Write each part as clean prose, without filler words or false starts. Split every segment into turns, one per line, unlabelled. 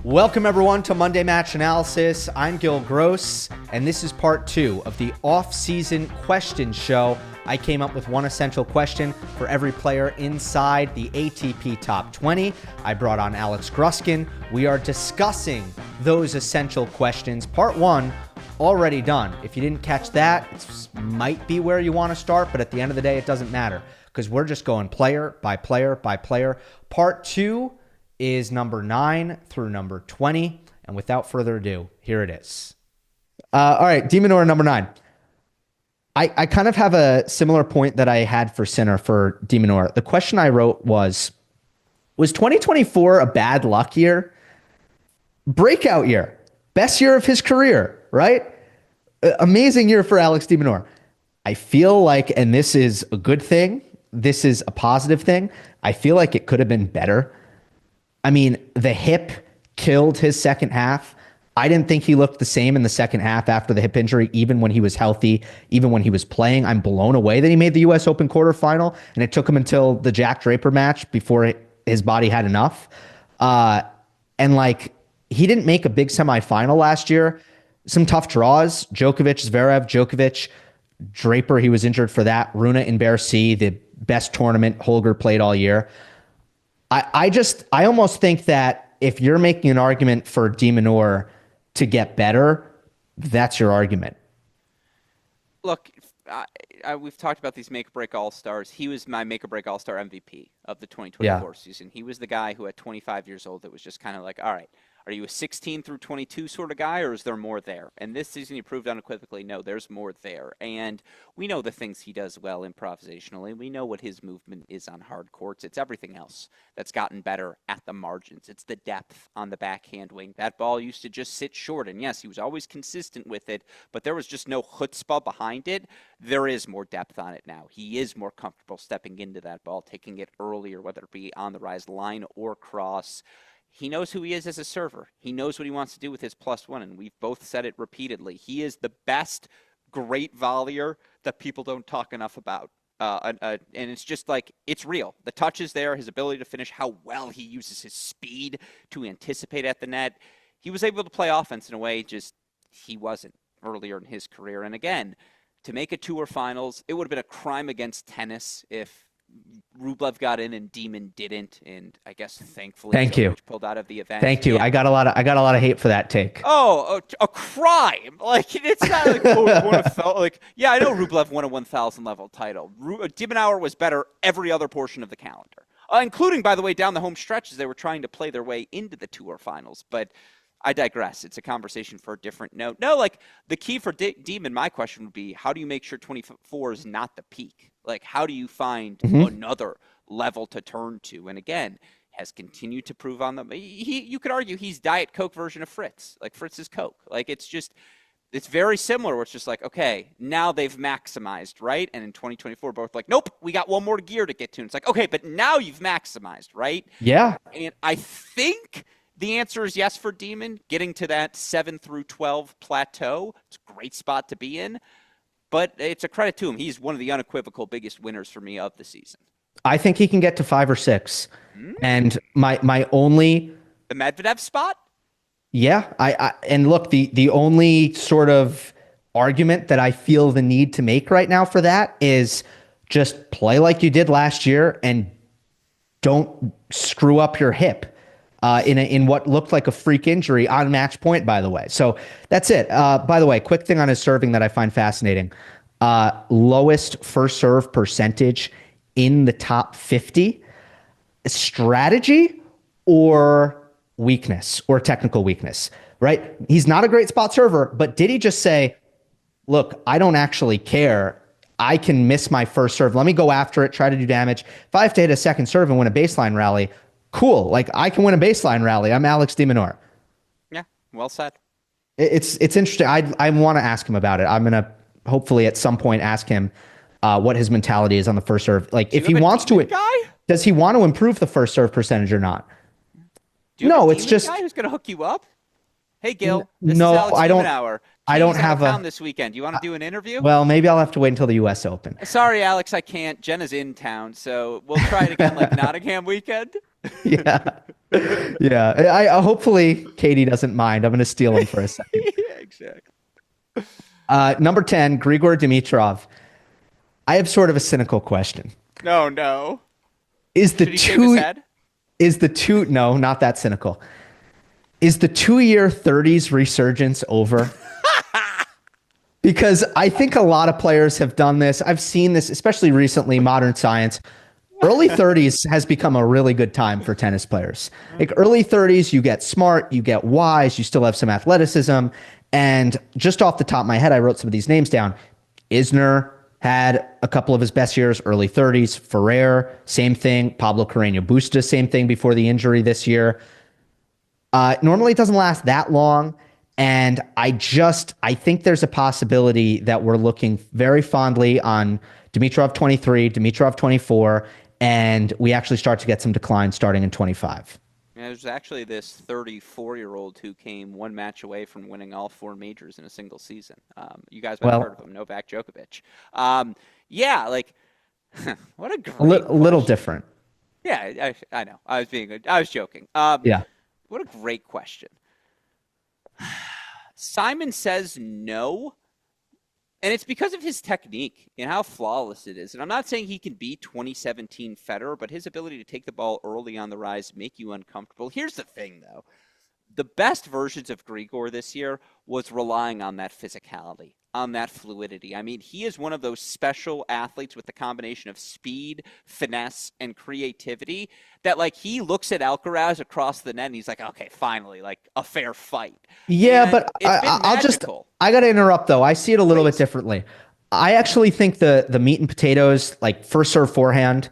Welcome everyone to Monday Match Analysis. I'm Gill Gross, and this is part 2 of the off-season question show. I came up with one essential question for every player inside the ATP Top 20. I brought on Alex Gruskin. We are discussing those essential questions. Part 1 already done. If you didn't catch that, it might be where you want to start, but at the end of the day, it doesn't matter because we're just going player by player by player. Part 2 is number 9 through number 20. And without further ado, here it is. All right, de Minaur number 9. I kind of have a similar point that I had for Sinner for de Minaur. The question I wrote was 2024 a bad luck year? Breakout year. Best year of his career, right? Amazing year for Alex de Minaur. I feel like, and this is a good thing, this is a positive thing, I feel like it could have been better. I mean, the hip killed his second half. I didn't think he looked the same in the second half after the hip injury, even when he was healthy, even when he was playing. I'm blown away that he made the U.S. Open quarterfinal, and it took him until the Jack Draper match before his body had enough. And he didn't make a big semifinal last year. Some tough draws. Djokovic, Zverev, Djokovic, Draper, he was injured for that. Rune in Berrettini, the best tournament Holger played all year. I almost think that if you're making an argument for de Minaur to get better, that's your argument.
Look, we've talked about these make-or-break All-Stars. He was my make-or-break All-Star MVP of the 2024 season. He was the guy who at 25 years old, it was just kind of like, all right, are you a 16 through 22 sort of guy, or is there more there? And this season he proved unequivocally, no, there's more there. And we know the things he does well improvisationally. We know what his movement is on hard courts. It's everything else that's gotten better at the margins. It's the depth on the backhand wing. That ball used to just sit short. And yes, he was always consistent with it, but there was just no chutzpah behind it. There is more depth on it now. He is more comfortable stepping into that ball, taking it earlier, whether it be on the rise line or cross. He knows who he is as a server. He knows what he wants to do with his +1, and we've both said it repeatedly. He is the best great volleyer that people don't talk enough about. And it's just like, it's real. The touch is there, his ability to finish, how well he uses his speed to anticipate at the net. He was able to play offense in a way just he wasn't earlier in his career. And again, to make a tour finals, it would have been a crime against tennis if Rublev got in and Demon didn't, and I guess thankfully Djokovic pulled out of the event.
Thank you. Yeah. I got a lot of hate for that take.
Oh, a crime! Like, it's not like yeah, I know Rublev won a 1,000 level title. de Minaur was better every other portion of the calendar, including, by the way, down the home stretch as they were trying to play their way into the tour finals. But I digress. It's a conversation for a different note. No, like, the key for Demon, my question would be, how do you make sure 24 is not the peak? Like, how do you find another level to turn to? And again, has continued to prove on them. You could argue he's Diet Coke version of Fritz. Like, Fritz is Coke. Like, it's very similar where it's just like, okay, now they've maximized, right? And in 2024, both like, nope, we got one more gear to get to. And it's like, okay, but now you've maximized, right?
Yeah.
And I think the answer is yes for Demon, getting to that 7 through 12 plateau. It's a great spot to be in. But it's a credit to him. He's one of the unequivocal biggest winners for me of the season.
I think he can get to 5 or 6. And my only...
The Medvedev spot?
Yeah. And look, the only sort of argument that I feel the need to make right now for that is just play like you did last year and don't screw up your hip. In what looked like a freak injury on match point, by the way. So that's it. By the way, quick thing on his serving that I find fascinating. Lowest first serve percentage in the top 50. Strategy or weakness or technical weakness, right? He's not a great spot server, but did he just say, look, I don't actually care. I can miss my first serve. Let me go after it, try to do damage. If I have to hit a second serve and win a baseline rally, cool. Like, I can win a baseline rally. I'm Alex de Minaur.
Yeah, well said.
It's interesting. I want to ask him about it. I'm going to hopefully at some point ask him what his mentality is on the first serve. Like, if he wants to, does he want to improve the first serve percentage or not?
No, it's just guy who's going to hook you up. Hey, Gill. This is Alex
I don't.
Hour.
I don't have a
this weekend. Do you want to do an interview?
Well, maybe I'll have to wait until the U.S. Open.
Sorry, Alex, I can't. Jenna's in town, so we'll try it again like Nottingham weekend.
Yeah. Yeah, I hopefully Katie doesn't mind. I'm going to steal him for a second.
Yeah, exactly.
Number 10, Grigor Dimitrov. I have sort of a cynical question.
No, no.
Is the
Should he shave his
two
head?
is the two no, not that cynical. Is the 2-year 30s resurgence over? Because I think a lot of players have done this. I've seen this, especially recently, modern science. Early 30s has become a really good time for tennis players. Like early 30s, you get smart, you get wise, you still have some athleticism. And just off the top of my head, I wrote some of these names down. Isner had a couple of his best years, early 30s. Ferrer, same thing. Pablo Carreño Busta, same thing before the injury this year. Normally it doesn't last that long. And I think there's a possibility that we're looking very fondly on Dimitrov 23, Dimitrov 24, and we actually start to get some decline starting in 25.
Yeah, there's actually this 34-year-old who came one match away from winning all 4 majors in a single season. You guys might have heard of him, Novak Djokovic. Yeah, like, what a great
little different.
Yeah, I know. I was joking.
Yeah.
What a great question. Simon says no, and it's because of his technique and how flawless it is. And I'm not saying he can be 2017 Federer, but his ability to take the ball early on the rise, make you uncomfortable. Here's the thing, though. The best versions of Grigor this year was relying on that physicality, on that fluidity. I mean, he is one of those special athletes with the combination of speed, finesse, and creativity that, like, he looks at Alcaraz across the net and he's like, okay, finally, like, a fair fight.
Yeah,
and
but I got to interrupt, though. I see it a little bit differently. I actually think the meat and potatoes, like first serve forehand,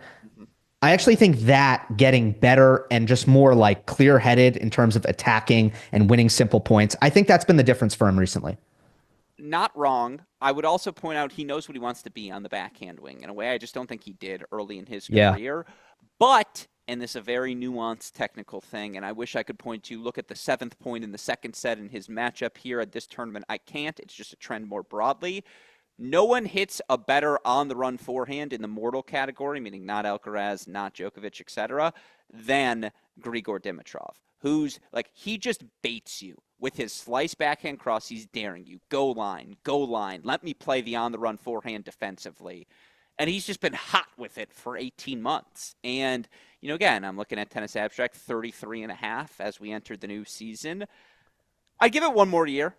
I actually think that getting better and just more like clear-headed in terms of attacking and winning simple points, I think that's been the difference for him recently.
Not wrong. I would also point out he knows what he wants to be on the backhand wing in a way I just don't think he did early in his career. But, and this is a very nuanced technical thing, and I wish I could point to, look at the 7th point in the second set in his matchup here at this tournament. I can't. It's just a trend more broadly. No one hits a better on-the-run forehand in the mortal category, meaning not Alcaraz, not Djokovic, etc., than Grigor Dimitrov, who's like, he just baits you with his slice backhand cross. He's daring you. Go line, let me play the on-the-run forehand defensively. And he's just been hot with it for 18 months. And, you know, again, I'm looking at Tennis Abstract 33.5 as we enter the new season. I'd give it one more year.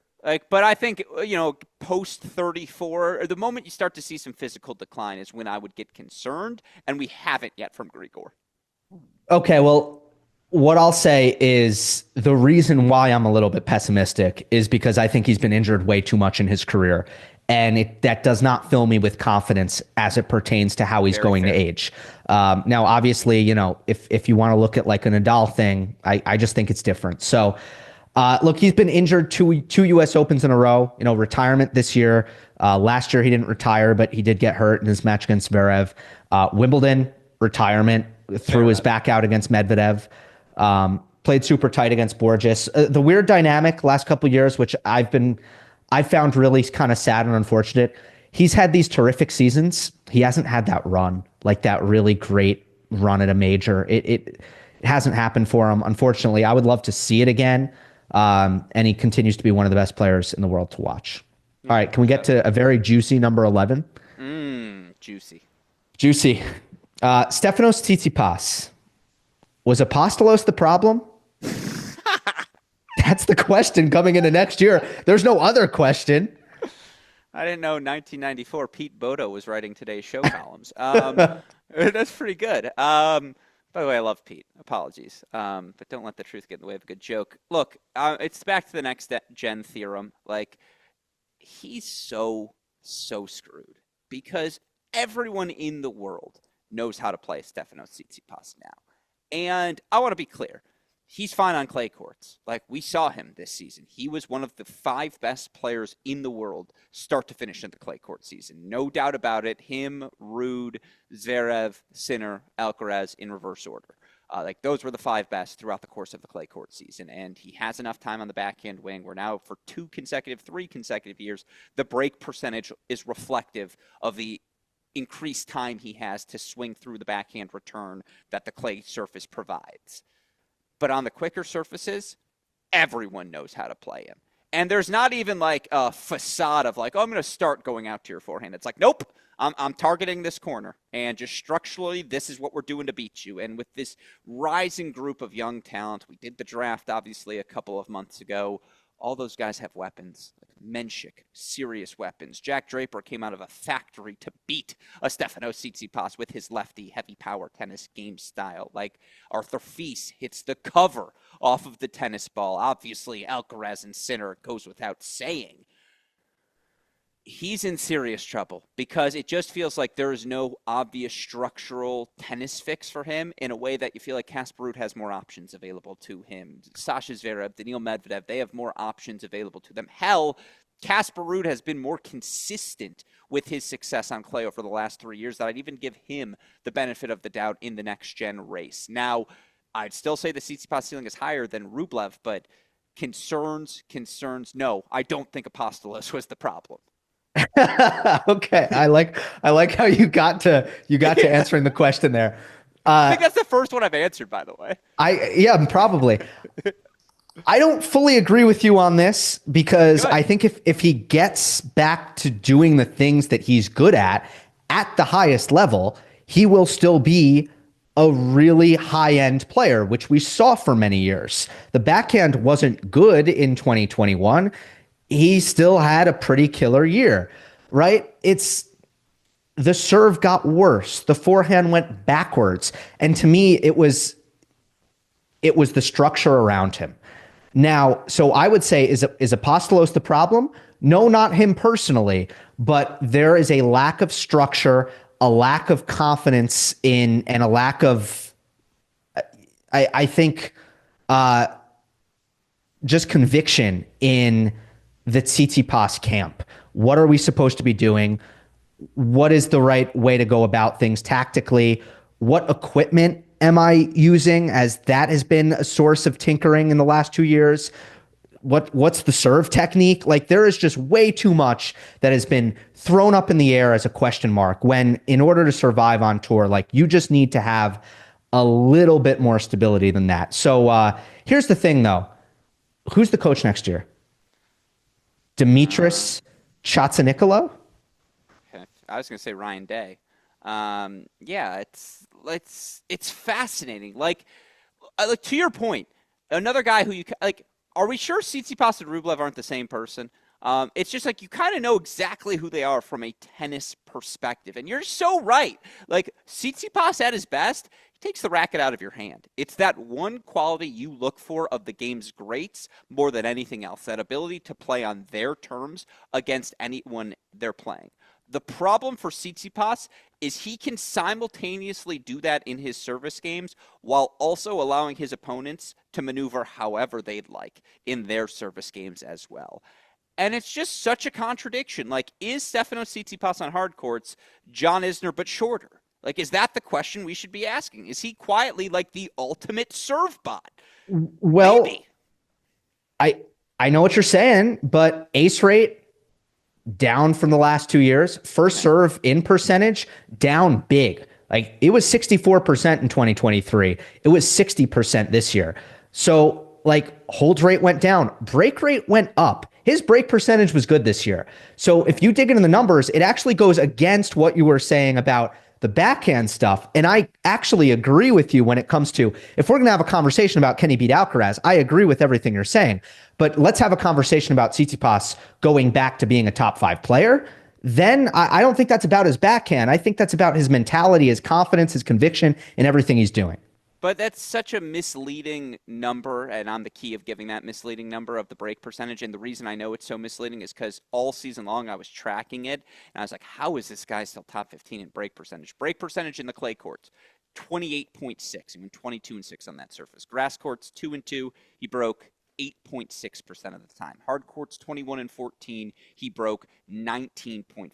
But I think, you know, post 34, or the moment you start to see some physical decline is when I would get concerned, and we haven't yet from Grigor.
Okay, well, what I'll say is the reason why I'm a little bit pessimistic is because I think he's been injured way too much in his career, and that does not fill me with confidence as it pertains to how he's going to age. Now, obviously, you know, if you want to look at like a Nadal thing, I just think it's different. So, look, he's been injured two U.S. Opens in a row, you know, retirement this year. Last year, he didn't retire, but he did get hurt in his match against Zverev. Retirement, threw his back out against Medvedev. Played super tight against Borges. The weird dynamic last couple of years, which I found really kind of sad and unfortunate. He's had these terrific seasons. He hasn't had that run, like that really great run at a major. It hasn't happened for him, unfortunately. I would love to see it again. And he continues to be one of the best players in the world to watch. All right, can we get to a very juicy number 11?
Juicy.
Stefanos Tsitsipas. Was Apostolos the problem? That's the question coming into next year. There's no other question.
I didn't know 1994 Pete Bodo was writing today's show columns. That's pretty good. By the way, I love Pete. Apologies. But don't let the truth get in the way of a good joke. Look, it's back to the next gen theorem. Like, he's so screwed because everyone in the world knows how to play Stefanos Tsitsipas now. And I want to be clear. He's fine on clay courts. Like, we saw him this season. He was one of the 5 best players in the world start to finish in the clay court season. No doubt about it. Him, Ruud, Zverev, Sinner, Alcaraz in reverse order. Like, those were the 5 best throughout the course of the clay court season. And he has enough time on the backhand wing where now for 3 consecutive years, the break percentage is reflective of the increased time he has to swing through the backhand return that the clay surface provides. But on the quicker surfaces, everyone knows how to play him. And there's not even like a facade of like, oh, I'm going to start going out to your forehand. It's like, nope, I'm targeting this corner. And just structurally, this is what we're doing to beat you. And with this rising group of young talent, we did the draft, obviously, a couple of months ago. All those guys have weapons. Like Menchik, serious weapons. Jack Draper came out of a factory to beat a Stefanos Tsitsipas with his lefty, heavy power tennis game style. Like Arthur Fils hits the cover off of the tennis ball. Obviously, Alcaraz and Sinner goes without saying. He's in serious trouble because it just feels like there is no obvious structural tennis fix for him in a way that you feel like Casper Ruud has more options available to him. Sasha Zverev, Daniil Medvedev, they have more options available to them. Hell, Casper Ruud has been more consistent with his success on clay over the last 3 years that I'd even give him the benefit of the doubt in the next-gen race. Now, I'd still say the Tsitsipas ceiling is higher than Rublev, but concerns, no. I don't think Apostolos was the problem.
Okay, I like how you got to answering the question there.
I think that's the first one I've answered, by the way.
Yeah, probably. I don't fully agree with you on this because
Good.
I think if he gets back to doing the things that he's good at the highest level, he will still be a really high-end player, which we saw for many years. The backhand wasn't good in 2021. He still had a pretty killer year, right? It's the serve got worse. The forehand went backwards. And to me, it was the structure around him. Now, so I would say, is Apostolos the problem? No, not him personally, but there is a lack of structure, a lack of confidence in, and a lack of, I think, just conviction in the Tsitsipas camp. What are we supposed to be doing? What is the right way to go about things tactically? What equipment am I using, as that has been a source of tinkering in the last 2 years? What's the serve technique? Like, there is just way too much that has been thrown up in the air as a question mark, when in order to survive on tour, like, you just need to have a little bit more stability than that. So here's the thing though. Who's the coach next year? Dimitris Chatsanikolo?
Okay. I was going to say Ryan Day. Yeah, it's fascinating. Like to your point, another guy who you like. Are we sure Tsitsipas and Rublev aren't the same person? It's just like you kind of know exactly who they are from a tennis perspective, and you're so right. Like Tsitsipas at his best, he takes the racket out of your hand. It's that one quality you look for of the game's greats more than anything else, that ability to play on their terms against anyone they're playing. The problem for Tsitsipas is he can simultaneously do that in his service games while also allowing his opponents to maneuver however they'd like in their service games as well. And it's just such a contradiction. Like, is Stefanos Tsitsipas on hard courts John Isner but shorter? Like, is that the question we should be asking? Is he quietly like the ultimate serve bot?
Well,
maybe.
I know what you're saying, but ace rate down from the last 2 years. First serve in percentage down big. Like, it was 64% in 2023. It was 60% this year. So, like, hold rate went down. Break rate went up. His break percentage was good this year. So if you dig into the numbers, it actually goes against what you were saying about the backhand stuff. And I actually agree with you when it comes to, if we're going to have a conversation about can he beat Alcaraz, I agree with everything you're saying. But let's have a conversation about Tsitsipas going back to being a top 5 player. Then I don't think that's about his backhand. I think that's about his mentality, his confidence, his conviction in everything he's doing.
But that's such a misleading number, and I'm the key of giving that misleading number of the break percentage. And the reason I know it's so misleading is because all season long I was tracking it, and I was like, how is this guy still top 15 in break percentage? Break percentage in the clay courts, 28.6. He went 22-6 on that surface. Grass courts, 2-2. He broke 8.6% of the time. Hard courts, 21-14. He broke 19.4%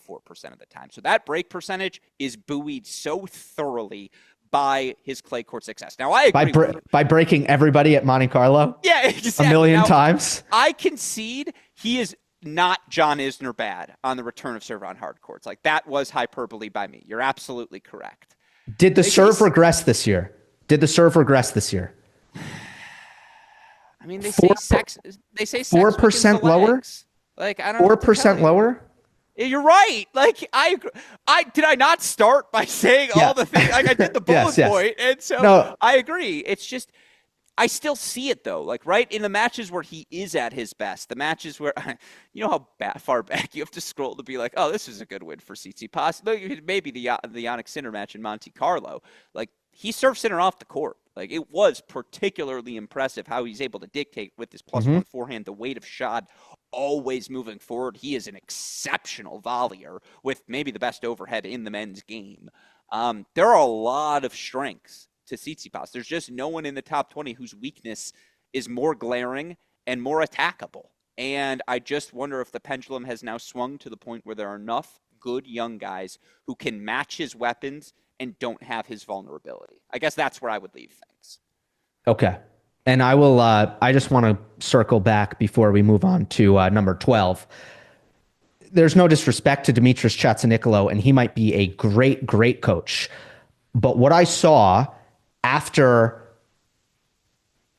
of the time. So that break percentage is buoyed so thoroughly by his clay court success. Now, I agree.
By breaking everybody at Monte Carlo?
Yeah, exactly.
A million times?
I concede he is not John Isner bad on the return of serve on hard courts. Like, that was hyperbole by me. You're absolutely correct.
Did the serve regress this year?
I mean, they say
Four-
sex. They say sex
4%
weakens the
lower?
legs. Like, I don't know what to tell
4%
you.
lower?
Yeah, you're right. Like, did I not start by saying
Yeah.
all the things? Like, I did the bullet
Yes.
point, and so
No.
I agree. It's just I still see it though. Like, right in the matches where he is at his best, the matches where you know how far back you have to scroll to be like, oh, this is a good win for Tsitsipas. Maybe the Jannik Sinner match in Monte Carlo. Like, he served Sinner off the court. Like, it was particularly impressive how he's able to dictate with his +1 forehand, the weight of shot, always moving forward. He is an exceptional volleyer with maybe the best overhead in the men's game. There are a lot of strengths to Tsitsipas. There's just no one in the top 20 whose weakness is more glaring and more attackable. And I just wonder if the pendulum has now swung to the point where there are enough good young guys who can match his weapons and don't have his vulnerability. I guess that's where I would leave things.
Okay. And I will, I just want to circle back before we move on to number 12. There's no disrespect to Dimitris Chatsanikolo, and he might be a great, great coach. But what I saw after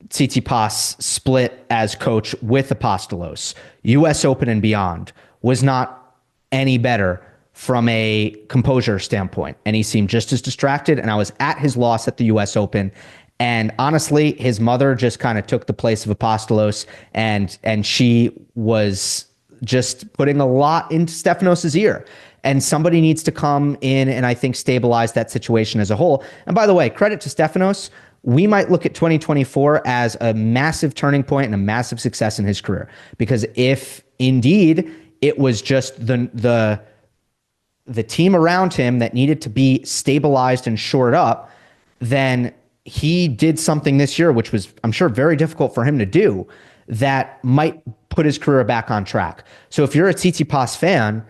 Tsitsipas split as coach with Apostolos, US Open and beyond, was not any better from a composure standpoint. And he seemed just as distracted. And I was at his loss at the US Open. And honestly, his mother just kind of took the place of Apostolos, and she was just putting a lot into Stefanos' ear. And somebody needs to come in and I think stabilize that situation as a whole. And by the way, credit to Stefanos. We might look at 2024 as a massive turning point and a massive success in his career. Because if indeed it was just the team around him that needed to be stabilized and shored up, then he did something this year, which was, I'm sure, very difficult for him to do, that might put his career back on track. So if you're a Tsitsipas fan,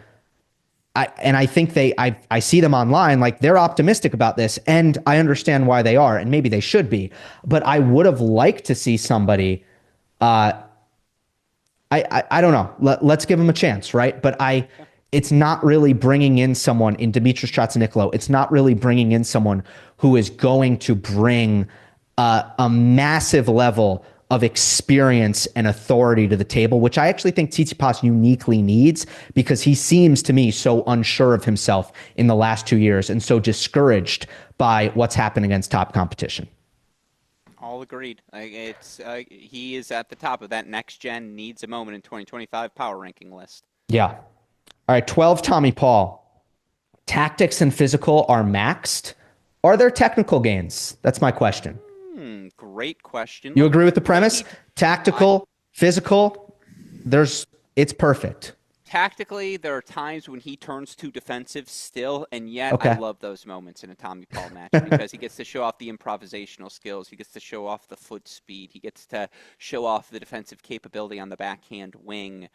I think I see them online, like they're optimistic about this, and I understand why they are, and maybe they should be. But I would have liked to see somebody. I don't know. Let's give him a chance, right? But it's not really bringing in someone in Dimitris Chatsanikolo. It's not really bringing in someone who is going to bring a massive level of experience and authority to the table, which I actually think Tsitsipas uniquely needs, because he seems to me so unsure of himself in the last 2 years and so discouraged by what's happened against top competition.
All agreed. He is at the top of that next gen needs a moment in 2025 power ranking list.
Yeah. All right, 12, Tommy Paul. Tactics and physical are maxed. Are there technical gains? That's my question.
Great question.
You agree with the premise? Tactical, physical, it's perfect.
Tactically, there are times when he turns too defensive still, and yet I love those moments in a Tommy Paul match because he gets to show off the improvisational skills. He gets to show off the foot speed. He gets to show off the defensive capability on the backhand wing.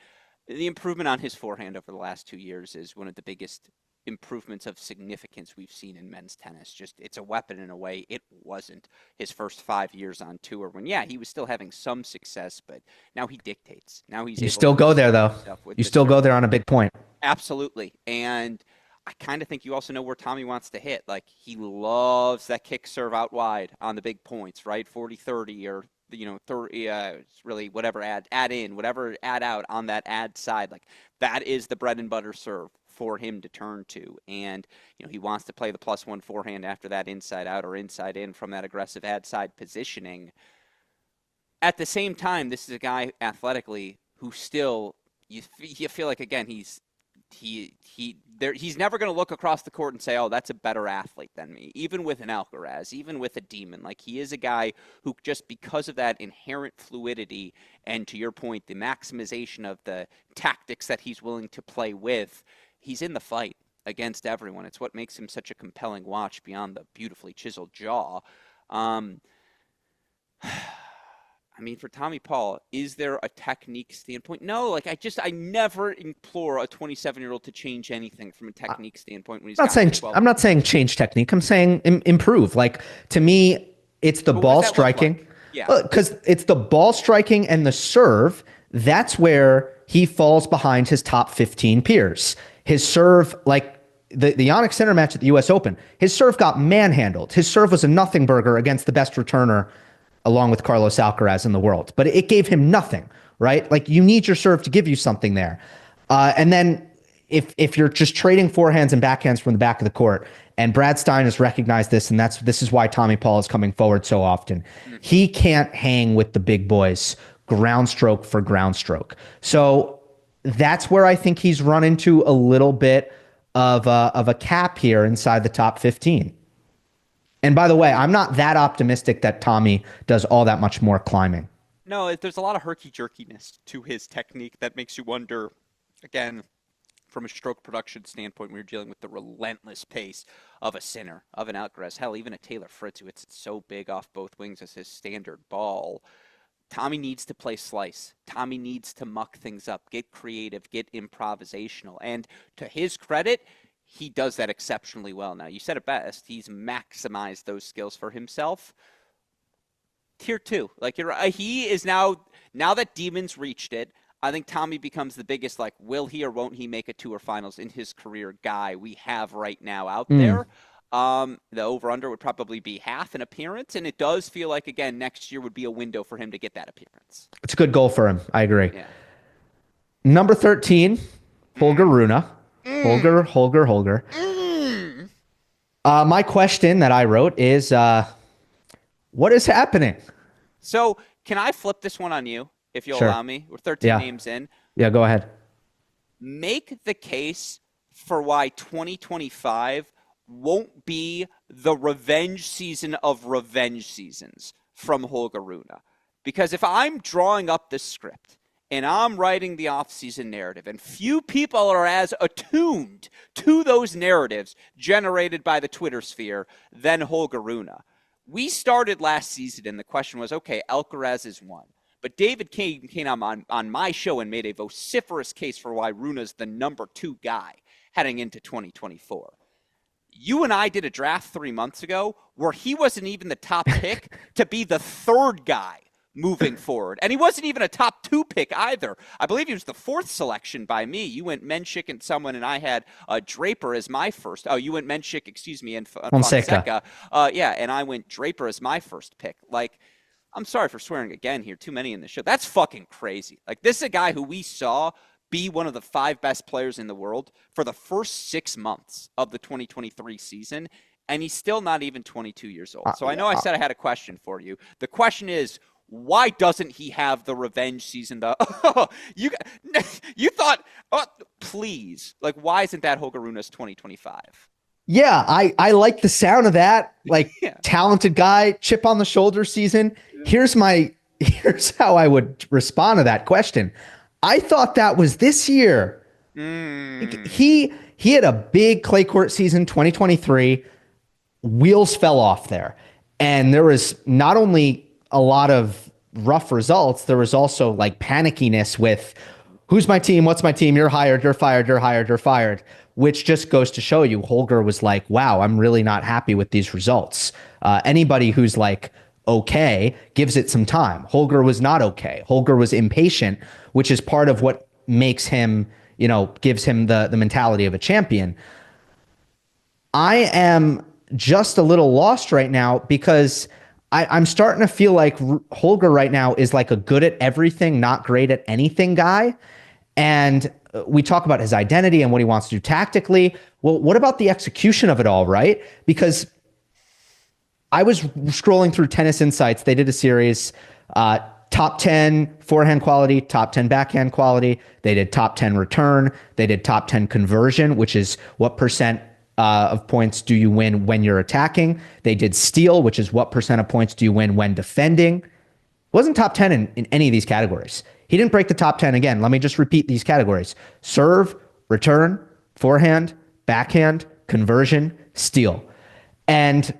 The improvement on his forehand over the last 2 years is one of the biggest improvements of significance we've seen in men's tennis. Just, it's a weapon in a way it wasn't his first 5 years on tour when, he was still having some success, but now he dictates. Now he's
You still go there, though. You still go there on a big point.
Absolutely. And I kind of think you also know where Tommy wants to hit. Like, he loves that kick serve out wide on the big points, right? 40-30 or 30, really whatever add in, whatever add out on that add side. Like, that is the bread and butter serve for him to turn to. And, he wants to play the +1 forehand after that inside out or inside in from that aggressive ad side positioning. At the same time, this is a guy athletically who still, you feel like, again, he's never going to look across the court and say, oh, that's a better athlete than me. Even with an Alcaraz, even with a Demon, like, he is a guy who, just because of that inherent fluidity and, to your point, the maximization of the tactics that he's willing to play with, he's in the fight against everyone. It's what makes him such a compelling watch beyond the beautifully chiseled jaw. For Tommy Paul, is there a technique standpoint? No, I never implore a 27-year-old to change anything from a technique standpoint when he's
I'm not saying change technique. I'm saying improve. Like, to me, it's the ball striking. Like? Yeah. Because it's the ball striking and the serve. That's where he falls behind his top 15 peers. His serve, like the Jannik Sinner match at the US Open, his serve got manhandled. His serve was a nothing burger against the best returner along with Carlos Alcaraz in the world, but it gave him nothing, right? Like you need your serve to give you something there. And then if you're just trading forehands and backhands from the back of the court, and Brad Stein has recognized this, and this is why Tommy Paul is coming forward so often. He can't hang with the big boys ground stroke for ground stroke. So that's where I think he's run into a little bit of a cap here inside the top 15. And by the way, I'm not that optimistic that Tommy does all that much more climbing.
No, there's a lot of herky-jerkiness to his technique that makes you wonder, again, from a stroke production standpoint, when you're dealing with the relentless pace of a Sinner, of an Alcaraz, hell, even a Taylor Fritz, who hits it so big off both wings as his standard ball. Tommy needs to play slice. Tommy needs to muck things up, get creative, get improvisational. And to his credit, he does that exceptionally well. Now, you said it best. He's maximized those skills for himself. Tier 2. Like he is now that Demon's reached it, I think Tommy becomes the biggest, like, will he or won't he make a tour finals in his career guy we have right now out there. The over-under would probably be half an appearance, and it does feel like, again, next year would be a window for him to get that appearance.
It's a good goal for him. I agree.
Yeah.
Number 13, Holger Rune. Holger. My question that I wrote is, what is happening?
So can I flip this one on you, if you'll allow me? We're 13 names in.
Yeah, go ahead.
Make the case for why 2025 won't be the revenge season of revenge seasons from Holger Rune. Because if I'm drawing up this script and I'm writing the offseason narrative, and few people are as attuned to those narratives generated by the Twitter sphere than Holger Rune. We started last season and the question was, okay, Alcaraz is one. But David came on my show and made a vociferous case for why Rune's the number 2 guy heading into 2024. You and I did a draft 3 months ago where he wasn't even the top pick to be the 3rd guy moving forward. And he wasn't even a top 2 pick either. I believe he was the 4th selection by me. You went Menchik and someone, and I had Draper as my first. Oh, you went Menchik, and Fonseca. And I went Draper as my first pick. Like, I'm sorry for swearing again here. Too many in the show. That's fucking crazy. Like, this is a guy who we saw be one of the 5 best players in the world for the first 6 months of the 2023 season, and he's still not even 22 years old. So I know I said I had a question for you. The question is, why doesn't he have the revenge season? You thought, please, like, why isn't that Holger Rune's 2025?
Yeah, I like the sound of that. Like, talented guy, chip on the shoulder season. Here's how I would respond to that question. I thought that was this year. He had a big clay court season, 2023. Wheels fell off there. And there was not only a lot of rough results, there was also like panickiness with who's my team, what's my team, you're hired, you're fired, you're hired, you're fired, which just goes to show you Holger was like, wow, I'm really not happy with these results. Anybody who's like, okay, gives it some time. Holger was not okay. Holger was impatient, which is part of what makes him, gives him the mentality of a champion. I am just a little lost right now because I'm starting to feel like Holger right now is like a good at everything, not great at anything guy. And we talk about his identity and what he wants to do tactically. Well, what about the execution of it all, right? Because I was scrolling through Tennis Insights. They did a series, top 10 forehand quality, top 10 backhand quality. They did top 10 return. They did top 10 conversion, which is what percent of points do you win when you're attacking. They did steal, which is what percent of points do you win when defending. Wasn't top 10 in any of these categories. He didn't break the top 10 again. Let me just repeat these categories. Serve, return, forehand, backhand, conversion, steal. And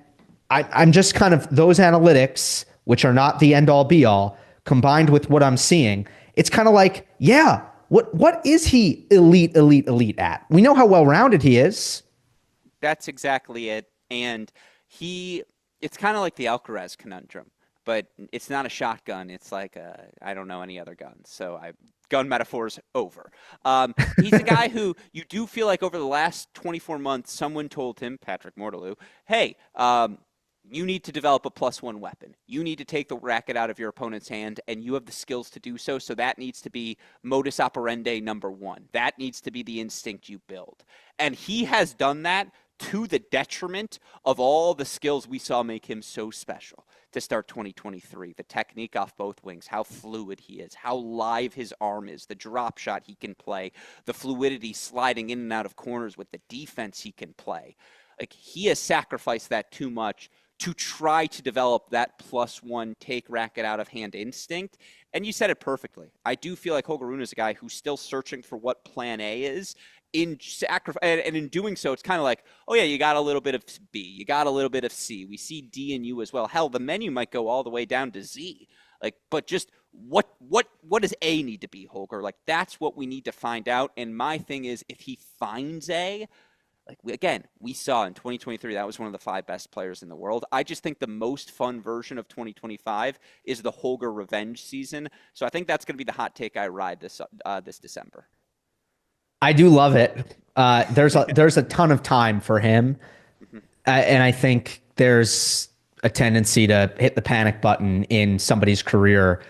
I'm just kind of those analytics, which are not the end all be all, combined with what I'm seeing. It's kind of like, yeah, what is he elite at? We know how well-rounded he is.
That's exactly it. And it's kind of like the Alcaraz conundrum, but it's not a shotgun. It's like I don't know any other gun. So gun metaphors over. He's a guy who you do feel like over the last 24 months, someone told him, Patrick Mortaloo, hey, you need to develop a +1 weapon. You need to take the racket out of your opponent's hand, and you have the skills to do so. So that needs to be modus operandi number one. That needs to be the instinct you build. And he has done that to the detriment of all the skills we saw make him so special to start 2023. The technique off both wings, how fluid he is, how live his arm is, the drop shot he can play, the fluidity sliding in and out of corners with the defense he can play. Like, he has sacrificed that too much to try to develop that +1 take racket out of hand instinct. And you said it perfectly. I do feel like Holger Rune is a guy who's still searching for what plan A is. And in doing so, it's kind of like, oh yeah, you got a little bit of B, you got a little bit of C. We see D and U as well. Hell, the menu might go all the way down to Z. Like, but just what does A need to be, Holger? Like, that's what we need to find out. And my thing is, if he finds A, like, we saw in 2023, that was one of the 5 best players in the world. I just think the most fun version of 2025 is the Holger revenge season. So I think that's going to be the hot take I ride this December.
I do love it. There's a ton of time for him. And I think there's a tendency to hit the panic button in somebody's career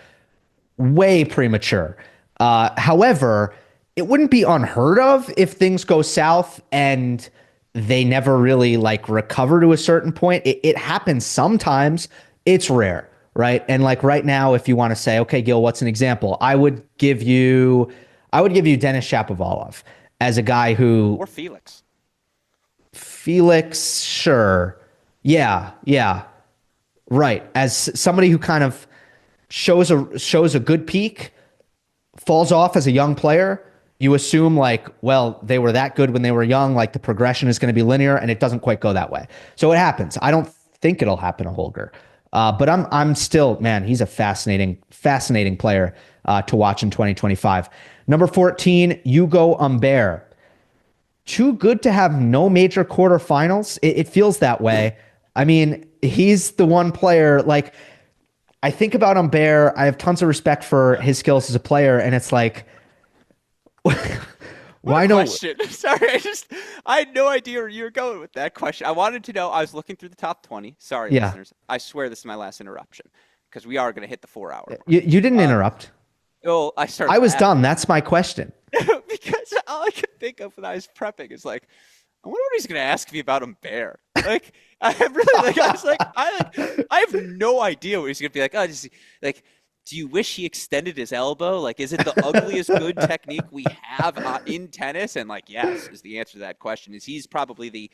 way premature. However, it wouldn't be unheard of if things go south and they never really like recover to a certain point. It happens sometimes. It's rare, right? And like right now, if you want to say, okay, Gil, what's an example? I would give you Denis Shapovalov as a guy who,
or Felix.
Felix, sure. Yeah. Right. As somebody who kind of shows a good peak, falls off as a young player, you assume like, well, they were that good when they were young, like the progression is going to be linear, and it doesn't quite go that way. So it happens. I don't think it'll happen to Holger. But I'm still, man, he's a fascinating player to watch in 2025. Number 14, Ugo Humbert. Too good to have no major quarterfinals. It feels that way. I mean, he's the one player, like, I think about Humbert. I have tons of respect for his skills as a player, and it's like, why no?
Sorry, I had no idea where you were going with that question. I wanted to know. I was looking through the top 20. Sorry, listeners. I swear this is my last interruption because we are going to hit the 4-hour mark.
You didn't interrupt.
Oh,
I was done. That's my question.
Because all I could think of when I was prepping is like, I wonder what he's going to ask me about Humbert. Like, I have no idea what he's going to be like. Oh, do you wish he extended his elbow? Like, is it the ugliest good technique we have in tennis? And like, yes, is the answer to that question. He's probably the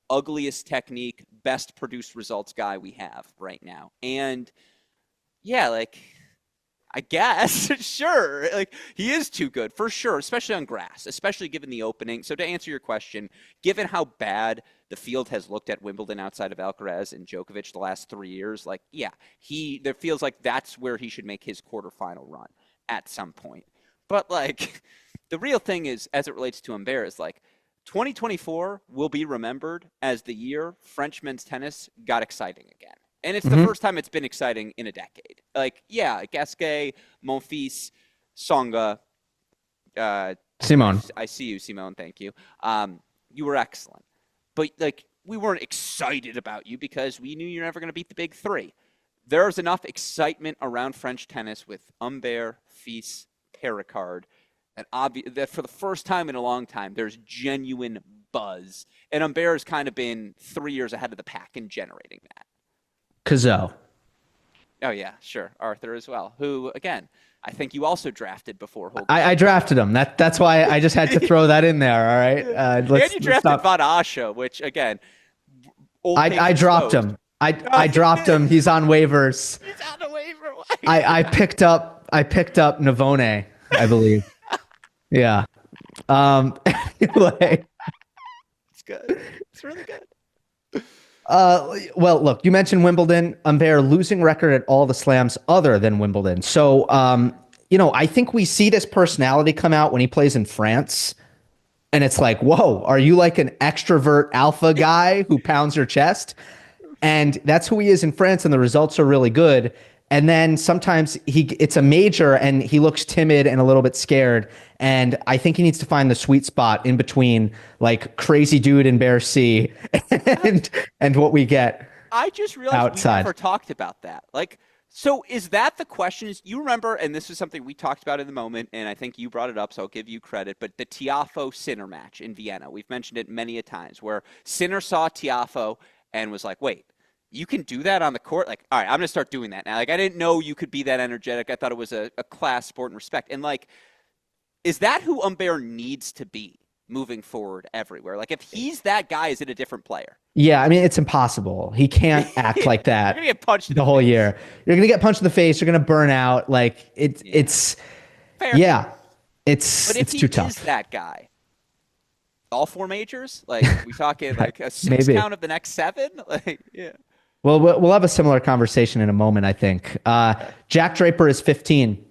ugliest technique, best produced results guy we have right now. And yeah, like, I guess, sure. Like, he is too good, for sure, especially on grass, especially given the opening. So to answer your question, given how bad the field has looked at Wimbledon outside of Alcaraz and Djokovic the last 3 years, like, yeah, there feels like that's where he should make his quarterfinal run at some point. But, like, the real thing is, as it relates to Humbert, is, like, 2024 will be remembered as the year French men's tennis got exciting again. And it's the first time it's been exciting in a decade. Like, yeah, Gasquet, Monfils, Tsonga,
Simone.
I see you, Simone. Thank you. You were excellent. But, like, we weren't excited about you because we knew you're never going to beat the big three. There's enough excitement around French tennis with Humbert, Fils, Hurkacz, and that for the first time in a long time, there's genuine buzz. And Humbert has kind of been 3 years ahead of the pack in generating that.
Cazot.
Oh, yeah, sure. Arthur as well, who, again, I think you also drafted before Holger.
I drafted him. That's why I just had to throw that in there, all right?
And you drafted Van Asche, which, again,
I dropped him. I dropped him. He's on waivers.
He's on the waiver.
I picked up Navone, I believe. Yeah. Anyway.
It's good. It's really good.
Well, look, you mentioned Wimbledon. Humbert losing record at all the slams other than Wimbledon. So, I think we see this personality come out when he plays in France. And it's like, whoa, are you like an extrovert alpha guy who pounds your chest? And that's who he is in France, and the results are really good. And then sometimes it's a major and he looks timid and a little bit scared. And I think he needs to find the sweet spot in between like crazy dude in Berrettini and what we get
I just realized we never talked about that. Like, so is that the question? Is you remember, and this is something we talked about in the moment, and I think you brought it up, so I'll give you credit, but the Tiafoe Sinner match in Vienna. We've mentioned it many a times, where Sinner saw Tiafoe and was like, wait, you can do that on the court? Like, all right, I'm going to start doing that now. Like, I didn't know you could be that energetic. I thought it was a class sport and respect. And, like, is that who Humbert needs to be moving forward everywhere? Like, if he's that guy, is it a different player?
Yeah, I mean, it's impossible. He can't act like that.
You're going to get punched in
the whole year. You're going to get punched in the face. You're going to burn out. Like, it's
fair.
Yeah,
But
it's too tough.
If he is that guy, all 4 majors? Like, we talking like a 6
Maybe.
count of the next 7? Like, yeah.
Well, we'll have a similar conversation in a moment, I think. Jack Draper is 15.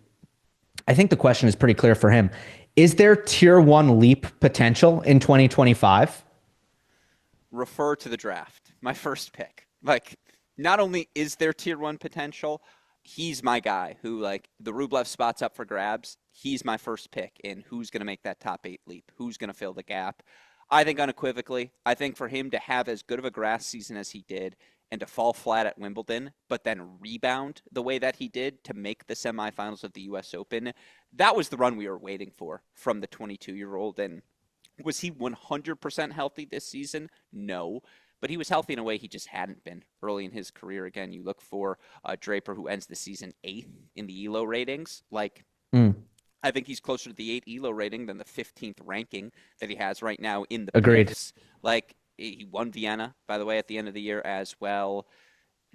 I think the question is pretty clear for him. Is there tier 1 leap potential in 2025?
Refer to the draft. My first pick. Like, not only is there tier 1 potential, he's my guy who, like, the Rublev spot's up for grabs. He's my first pick in who's going to make that top 8 leap, who's going to fill the gap. I think unequivocally, I think for him to have as good of a grass season as he did and to fall flat at Wimbledon, but then rebound the way that he did to make the semifinals of the U.S. Open, that was the run we were waiting for from the 22-year-old. And was he 100% healthy this season? No. But he was healthy in a way he just hadn't been early in his career. Again, you look for Draper, who ends the season 8th in the ELO ratings. Like, I think he's closer to the 8 ELO rating than the 15th ranking that he has right now in the
Agreed.
picks. Like, he won Vienna, by the way, at the end of the year as well.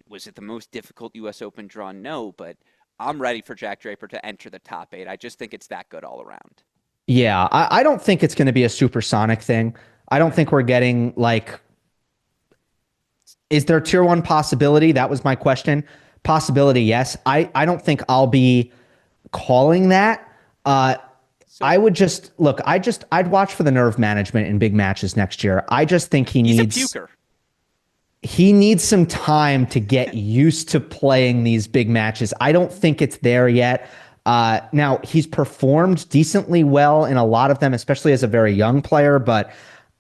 Was it the most difficult U.S. Open draw? No, but I'm ready for Jack Draper to enter the top 8. I just think it's that good all around.
Yeah, I don't think it's going to be a supersonic thing. I don't think we're getting, like, is there tier 1 possibility? That was my question. Possibility, yes. I don't think I'll be calling that. I would just look. I'd watch for the nerve management in big matches next year. I just think he's
a puker.
He needs some time to get used to playing these big matches. I don't think it's there yet. Now he's performed decently well in a lot of them, especially as a very young player. But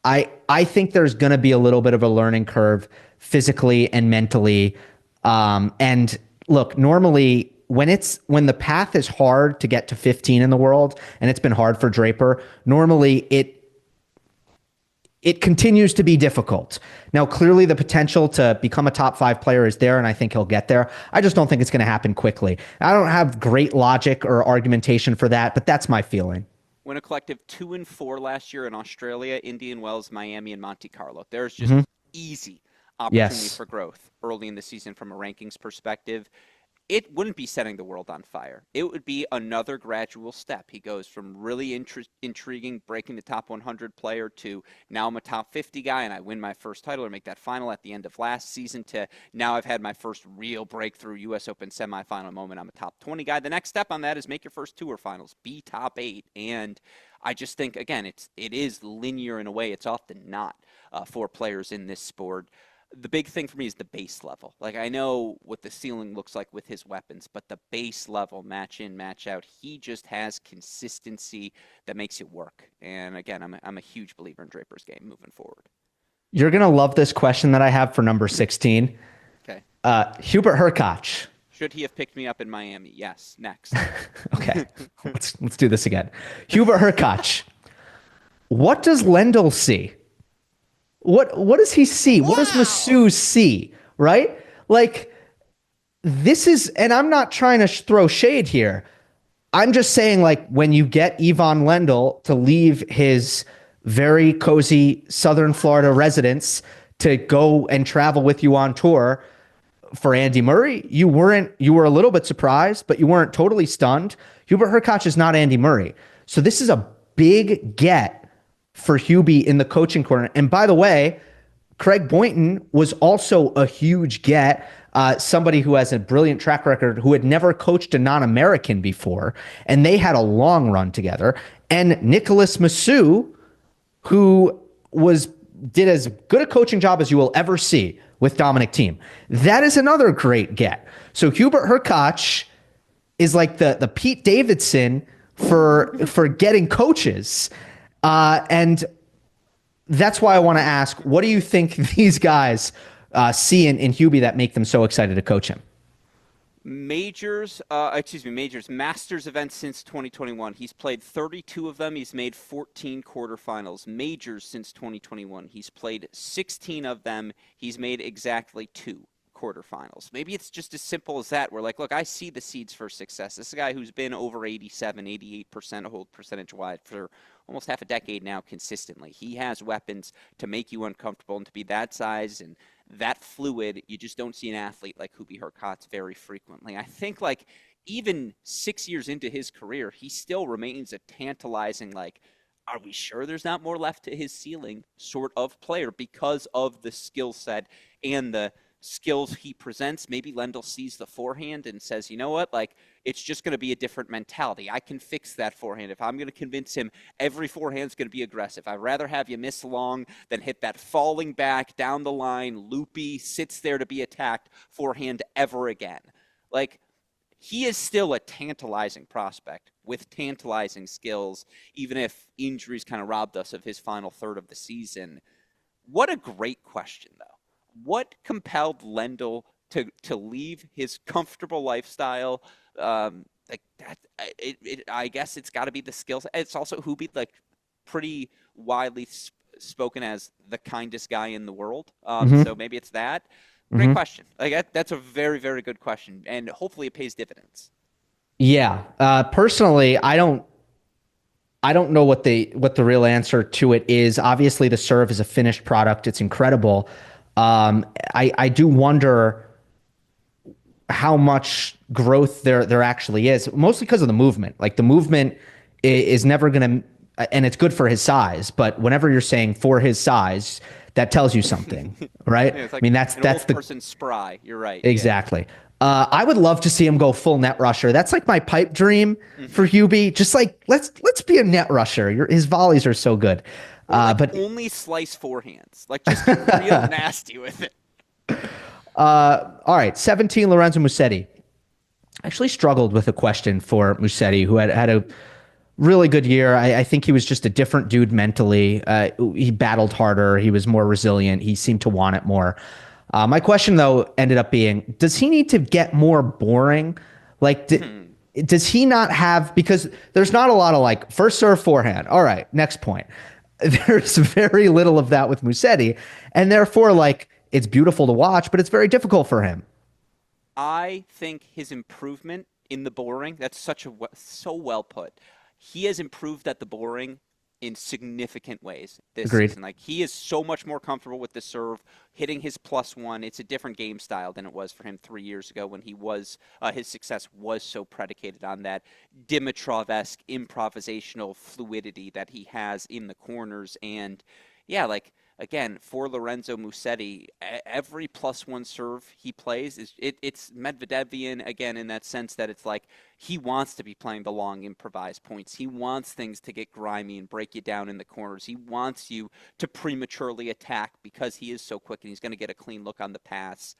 I think there's going to be a little bit of a learning curve physically and mentally. And look, normally, when the path is hard to get to 15 in the world, and it's been hard for Draper, normally it continues to be difficult. Now, clearly the potential to become a top 5 player is there, and I think he'll get there. I just don't think it's going to happen quickly. I don't have great logic or argumentation for that, but that's my feeling.
Went a collective 2 and 4 last year in Australia, Indian Wells, Miami, and Monte Carlo. There's just easy opportunity for growth early in the season from a rankings perspective. It wouldn't be setting the world on fire. It would be another gradual step. He goes from really intriguing, breaking the top 100 player to now I'm a top 50 guy and I win my first title or make that final at the end of last season to now I've had my first real breakthrough U.S. Open semifinal moment. I'm a top 20 guy. The next step on that is make your first tour finals, be top 8. And I just think, again, it is linear in a way. It's often not for players in this sport. The big thing for me is the base level. Like, I know what the ceiling looks like with his weapons, but the base level, match in, match out, he just has consistency that makes it work. And again, I'm a huge believer in Draper's game moving forward.
You're going to love this question that I have for number 16.
Okay.
Hubert Hurkacz.
Should he have picked me up in Miami? Yes. Next.
Okay. Let's do this again. Hubert Hurkacz. What does Lendl see? What does he see? Wow. What does Masu see? Right? Like, this is, and I'm not trying to throw shade here. I'm just saying, like, when you get Ivan Lendl to leave his very cozy Southern Florida residence to go and travel with you on tour for Andy Murray, you were a little bit surprised, but you weren't totally stunned. Hubert Hurkacz is not Andy Murray. So this is a big get for Hubie in the coaching corner. And by the way, Craig Boynton was also a huge get, somebody who has a brilliant track record, who had never coached a non-American before, and they had a long run together. And Nicolas Masu, who did as good a coaching job as you will ever see with Dominic Thiem. That is another great get. So Hubert Hurkacz is like the Pete Davidson for getting coaches. And that's why I want to ask, what do you think these guys, see in Hubie that make them so excited to coach him?
Majors, Masters events since 2021. He's played 32 of them. He's made 14 quarterfinals. Majors since 2021. He's played 16 of them. He's made exactly 2 quarterfinals. Maybe it's just as simple as that. We're like, look, I see the seeds for success. This is a guy who's been over 87, 88% hold percentage-wise for almost half a decade now consistently. He has weapons to make you uncomfortable, and to be that size and that fluid, you just don't see an athlete like Hubert Hurkacz very frequently. I think like even 6 years into his career, he still remains a tantalizing, like, are we sure there's not more left to his ceiling sort of player because of the skill set and the skills he presents. Maybe Lendl sees the forehand and says, you know what, like, it's just going to be a different mentality. I can fix that forehand. If I'm going to convince him every forehand's going to be aggressive, I'd rather have you miss long than hit that falling back down the line, loopy, sits there to be attacked forehand ever again. Like, he is still a tantalizing prospect with tantalizing skills, even if injuries kind of robbed us of his final third of the season. What a great question, though. What compelled Lendl to leave his comfortable lifestyle? Like that, I guess it's got to be the skills. It's also Hubie, like, pretty widely spoken as the kindest guy in the world. So maybe it's that. Great question. Like that's a very, very good question, and hopefully it pays dividends.
Yeah. Personally, I don't know what the real answer to it is. Obviously, the serve is a finished product. It's incredible. I do wonder how much growth there actually is, mostly because of the movement. Like, the movement is never going to, and it's good for his size, but whenever you're saying for his size, that tells you something, right?
Yeah, it's like,
I mean, that's the
person spry. You're right.
Exactly. Yeah. I would love to see him go full net rusher. That's like my pipe dream for Hubie. Just like, let's be a net rusher. His volleys are so good. But
only slice forehands. Like, just get real nasty with it.
All right, 17, Lorenzo Musetti. Actually struggled with a question for Musetti, who had a really good year. I think he was just a different dude mentally. He battled harder. He was more resilient. He seemed to want it more. My question, though, ended up being, does he need to get more boring? Like, does he not have, because there's not a lot of, like, first serve forehand. All right, next point. There's very little of that with Musetti. And therefore, like, it's beautiful to watch, but it's very difficult for him.
I think his improvement in the boring, that's so well put. He has improved at the boring in significant ways this season. Like, he is so much more comfortable with the serve, hitting his +1. It's a different game style than it was for him 3 years ago when he was his success was so predicated on that Dimitrov-esque improvisational fluidity that he has in the corners. And yeah, like, again, for Lorenzo Musetti, every +1 serve he plays it's Medvedevian, again, in that sense that it's like he wants to be playing the long improvised points. He wants things to get grimy and break you down in the corners. He wants you to prematurely attack because he is so quick and he's going to get a clean look on the pass.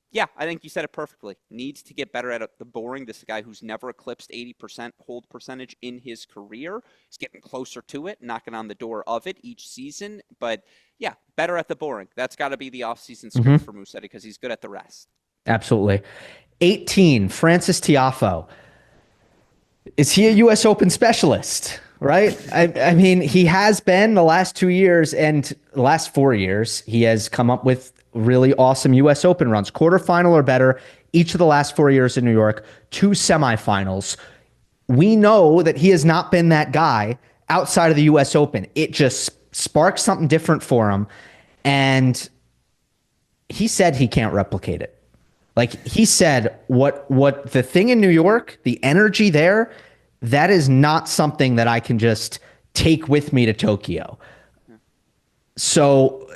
Yeah, I think you said it perfectly. Needs to get better at the boring. This is a guy who's never eclipsed 80% hold percentage in his career. He's getting closer to it, knocking on the door of it each season. But yeah, better at the boring. That's got to be the offseason script for Musetti because he's good at the rest.
Absolutely. 18, Frances Tiafoe. Is he a U.S. Open specialist? Right? I mean, he has been the last 2 years, and the last 4 years, he has come up with really awesome U.S. Open runs, quarterfinal or better, each of the last 4 years in New York, 2 semifinals. We know that he has not been that guy outside of the U.S. Open. It just sparks something different for him. And he said he can't replicate it. Like, he said, what the thing in New York, the energy there, that is not something that I can just take with me to Tokyo. So,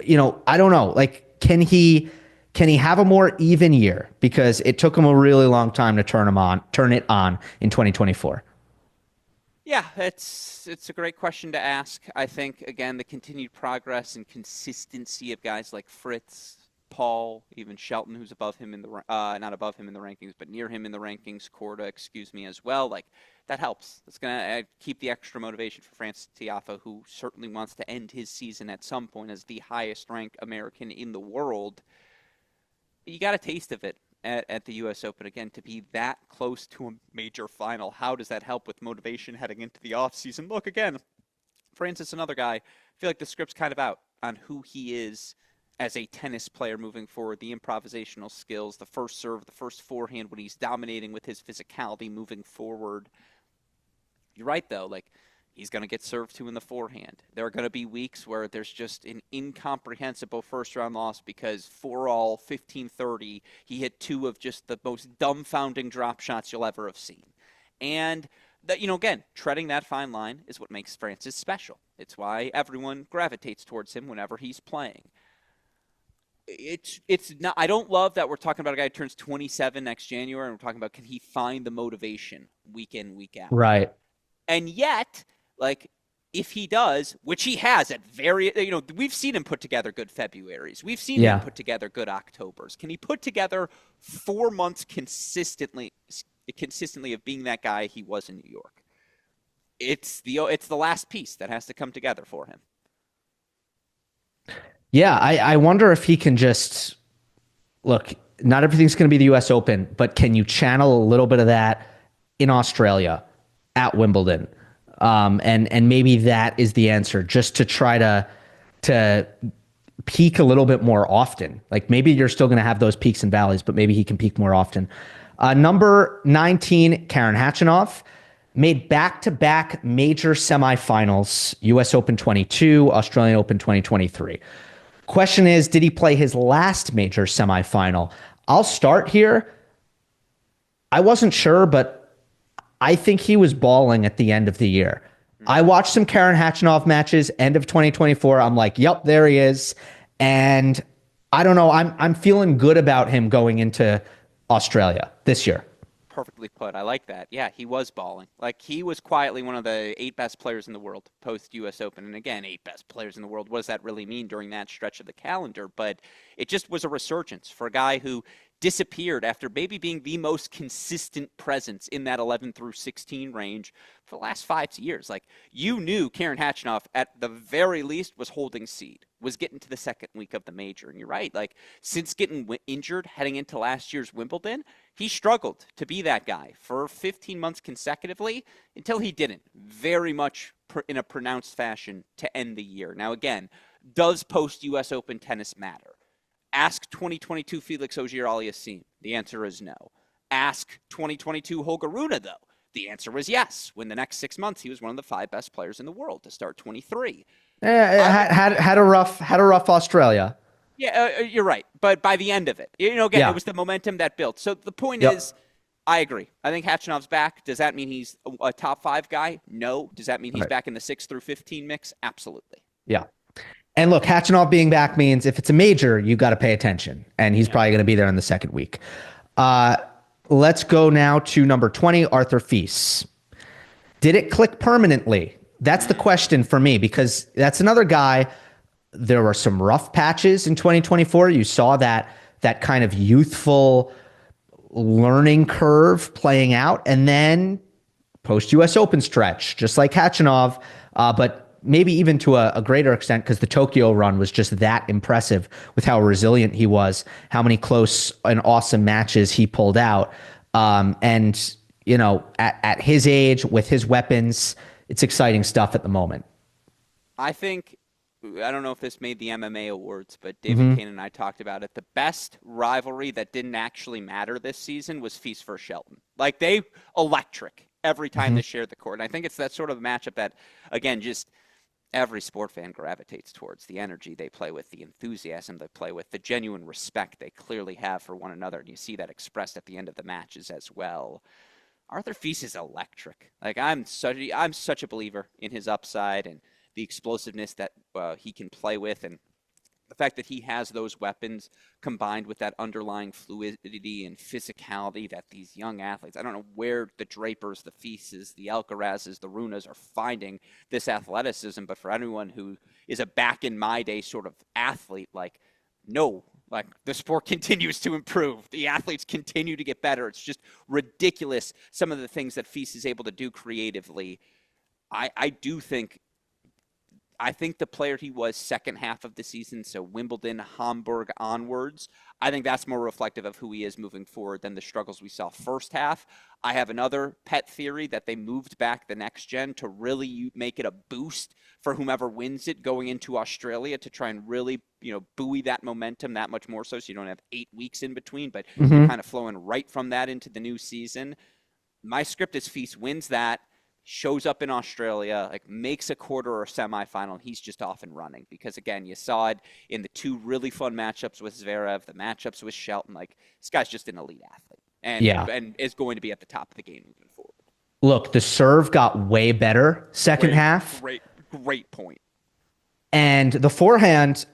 I don't know. Like, can he have a more even year? Because it took him a really long time to turn it on in 2024.
Yeah, it's a great question to ask. I think, again, the continued progress and consistency of guys like Fritz, Paul, even Shelton, who's above him in the not above him in the rankings, but near him in the rankings, Korda, as well. Like, that helps. It's going to keep the extra motivation for Frances Tiafoe, who certainly wants to end his season at some point as the highest ranked American in the world. You got a taste of it at the U.S. Open again. To be that close to a major final, how does that help with motivation heading into the off season? Look, again, Francis, another guy. I feel like the script's kind of out on who he is as a tennis player moving forward. The improvisational skills, the first serve, the first forehand when he's dominating with his physicality moving forward. You're right, though. Like, he's going to get served to in the forehand. There are going to be weeks where there's just an incomprehensible first-round loss because 4-all, 15-30, he hit two of just the most dumbfounding drop shots you'll ever have seen. And, that, again, treading that fine line is what makes Francis special. It's why everyone gravitates towards him whenever he's playing. It's not. I don't love that we're talking about a guy who turns 27 next January, and we're talking about can he find the motivation week in, week out.
Right.
And yet, like, if he does, which he has at we've seen him put together good Februaries. We've seen him put together good Octobers. Can he put together 4 months consistently of being that guy he was in New York? It's the last piece that has to come together for him.
Yeah, I wonder if he can just look. Not everything's going to be the U.S. Open, but can you channel a little bit of that in Australia at Wimbledon? And maybe that is the answer, just to try to peak a little bit more often. Like maybe you're still going to have those peaks and valleys, but maybe he can peak more often. Number 19, Karen Khachanov, made back-to-back major semifinals, U.S. Open 22, Australian Open 2023. Question is, did he play his last major semifinal? I'll start here. I wasn't sure, but I think he was balling at the end of the year. I watched some Karen Khachanov matches, end of 2024. I'm like, yep, there he is. And I don't know. I'm feeling good about him going into Australia this year.
Perfectly put. I like that. Yeah, he was balling. Like, he was quietly one of the 8 best players in the world post-U.S. Open. And again, 8 best players in the world. What does that really mean during that stretch of the calendar? But it just was a resurgence for a guy who disappeared after maybe being the most consistent presence in that 11 through 16 range for the last 5 years. Like, you knew Karen Khachanov at the very least was holding seed, was getting to the second week of the major. And you're right, like, since getting injured heading into last year's Wimbledon, he struggled to be that guy for 15 months consecutively until he didn't, very much in a pronounced fashion to end the year. Now, again, does post-U.S. Open tennis matter? Ask 2022 Felix Auger-Aliassime. The answer is no. Ask 2022 Holger Rune, though. The answer is yes. When the next 6 months, he was one of the 5 best players in the world to start 23.
Had a rough Australia.
Yeah, you're right. But by the end of it, again, it was the momentum that built. So the point is, I agree. I think Khachanov's back. Does that mean he's a top 5 guy? No. Does that mean he's back in the 6 through 15 mix? Absolutely.
Yeah. And look, Khachanov being back means if it's a major, you got to pay attention. And he's probably going to be there in the second week. Let's go now to number 20, Arthur Fils. Did it click permanently? That's the question for me, because that's another guy. There were some rough patches in 2024. You saw that kind of youthful learning curve playing out. And then post-U.S. Open stretch, just like Khachanov, but maybe even to a greater extent, because the Tokyo run was just that impressive with how resilient he was, how many close and awesome matches he pulled out. And, at his age, with his weapons, it's exciting stuff at the moment. I
don't know if this made the MMA awards, but David Kane and I talked about it. The best rivalry that didn't actually matter this season was Fils versus Shelton. Like, they electric every time they shared the court. And I think it's that sort of matchup that, again, just every sport fan gravitates towards. The energy they play with, the enthusiasm they play with, the genuine respect they clearly have for one another. And you see that expressed at the end of the matches as well. Arthur Fils is electric. Like, I'm such a believer in his upside and the explosiveness that he can play with, and the fact that he has those weapons combined with that underlying fluidity and physicality that these young athletes, I don't know where the Drapers, the Fises, the Alcarazes, the Runas are finding this athleticism, but for anyone who is a back-in-my-day sort of athlete, the sport continues to improve. The athletes continue to get better. It's just ridiculous, some of the things that Fils is able to do creatively. I do think I think the player he was second half of the season, so Wimbledon, Hamburg onwards, I think that's more reflective of who he is moving forward than the struggles we saw first half. I have another pet theory that they moved back the next gen to really make it a boost for whomever wins it going into Australia to try and really, buoy that momentum that much more so you don't have 8 weeks in between, but you're kind of flowing right from that into the new season. My script is Fils wins that, shows up in Australia, like makes a quarter or a semifinal, and he's just off and running. Because again, you saw it in the 2 really fun matchups with Zverev, the matchups with Shelton. Like, this guy's just an elite athlete, and is going to be at the top of the game moving forward.
Look, the serve got way better second half.
Great point.
And the forehand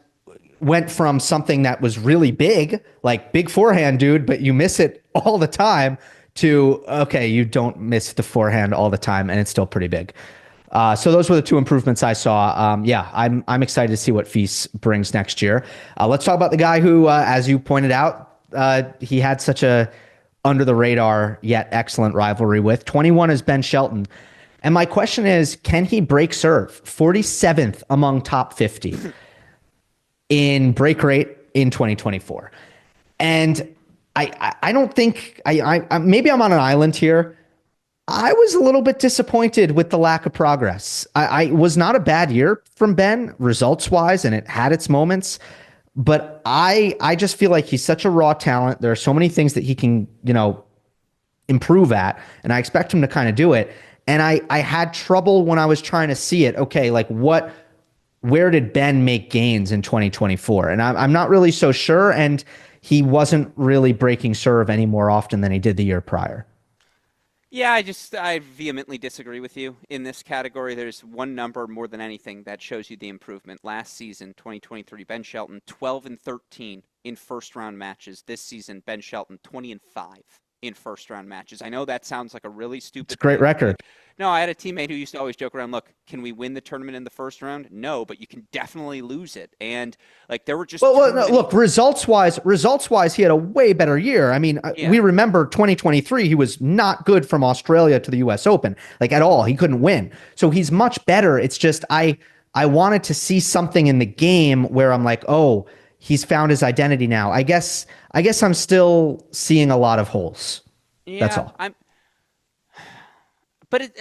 went from something that was really big, like big forehand, dude, but you miss it all the time, to, okay, you don't miss the forehand all the time, and it's still pretty big. So those were the 2 improvements I saw. I'm excited to see what Fils brings next year. Let's talk about the guy who, as you pointed out, he had such a under-the-radar yet excellent rivalry with. 21 is Ben Shelton. And my question is, can he break serve? 47th among top 50 in break rate in 2024. And I don't think I maybe I'm on an island here. I was a little bit disappointed with the lack of progress. I was not a bad year from Ben results wise, and it had its moments, but I just feel like he's such a raw talent. There are so many things that he can, improve at, and I expect him to kind of do it. And I had trouble when I was trying to see it. Okay, like where did Ben make gains in 2024? And I'm not really so sure. And he wasn't really breaking serve any more often than he did the year prior.
Yeah, I vehemently disagree with you in this category. There's one number more than anything that shows you the improvement. Last season, 2023, Ben Shelton 12-13 in first round matches. This season, Ben Shelton 20-5 in first round matches. I know that sounds like a really stupid.
It's a great record.
No, I had a teammate who used to always joke around, look, can we win the tournament in the first round? No, but you can definitely lose it. And like there were just
look, results wise, he had a way better year. I mean, we remember 2023, he was not good from Australia to the US Open, like at all. He couldn't win. So he's much better. It's just I wanted to see something in the game where I'm like, oh, he's found his identity now. I guess I'm still seeing a lot of holes.
Yeah,
that's all.
But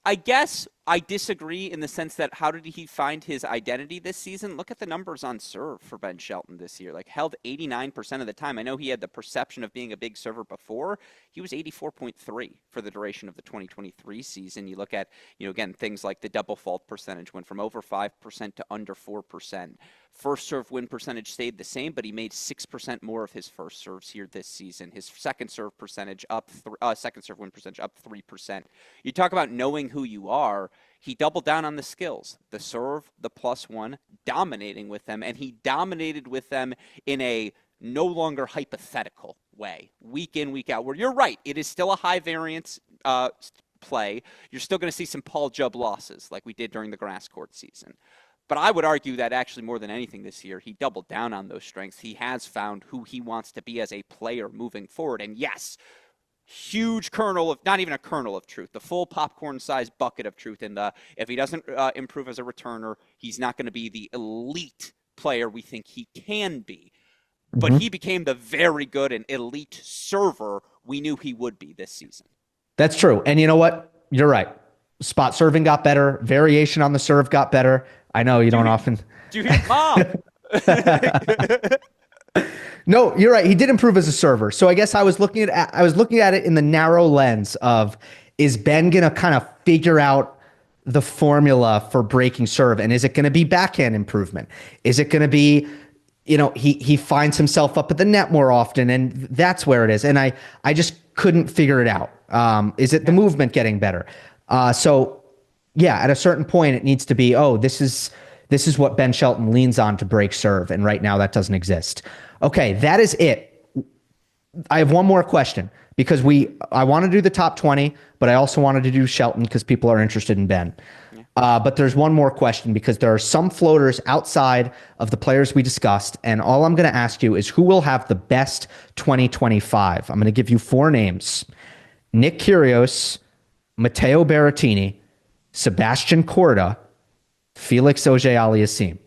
I guess I disagree in the sense that how did he find his identity this season? Look at the numbers on serve for Ben Shelton this year. Like held 89% of the time. I know he had the perception of being a big server before. He was 84.3 for the duration of the 2023 season. You look at, again, things like the double fault percentage went from over 5% to under 4%. First serve win percentage stayed the same, but he made 6% more of his first serves here this season. His second serve percentage second serve win percentage up 3%. You talk about knowing who you are. He doubled down on the skills, the serve, the +1, dominating with them, and he dominated with them in a no longer hypothetical way, week in, week out, where you're right. It is still a high variance play. You're still going to see some Paul Jubb losses like we did during the grass court season. But I would argue that actually more than anything this year, he doubled down on those strengths. He has found who he wants to be as a player moving forward. And yes, huge kernel of, not even a kernel of truth, the full popcorn-sized bucket of truth. And if he doesn't improve as a returner, he's not going to be the elite player we think he can be. But he became the very good and elite server we knew he would be this season. That's true. And you know what? You're right. Spot serving got better. Variation on the serve got better. I know you don't often. Do you hear Mom? No, you're right. He did improve as a server. So I guess I was looking at it in the narrow lens of, is Ben going to kind of figure out the formula for breaking serve? And is it going to be backhand improvement? Is it going to be, he finds himself up at the net more often, and that's where it is. And I just couldn't figure it out. Is it the movement getting better? So yeah, at a certain point it needs to be, this is what Ben Shelton leans on to break serve. And right now that doesn't exist. Okay, that is it. I have one more question because I want to do the top 20, but I also wanted to do Shelton because people are interested in Ben. Yeah. But there's one more question because there are some floaters outside of the players we discussed. And all I'm going to ask you is who will have the best 2025? I'm going to give you 4 names: Nick Kyrgios, Matteo Berrettini, Sebastian Korda,
Felix Auger-Aliassime.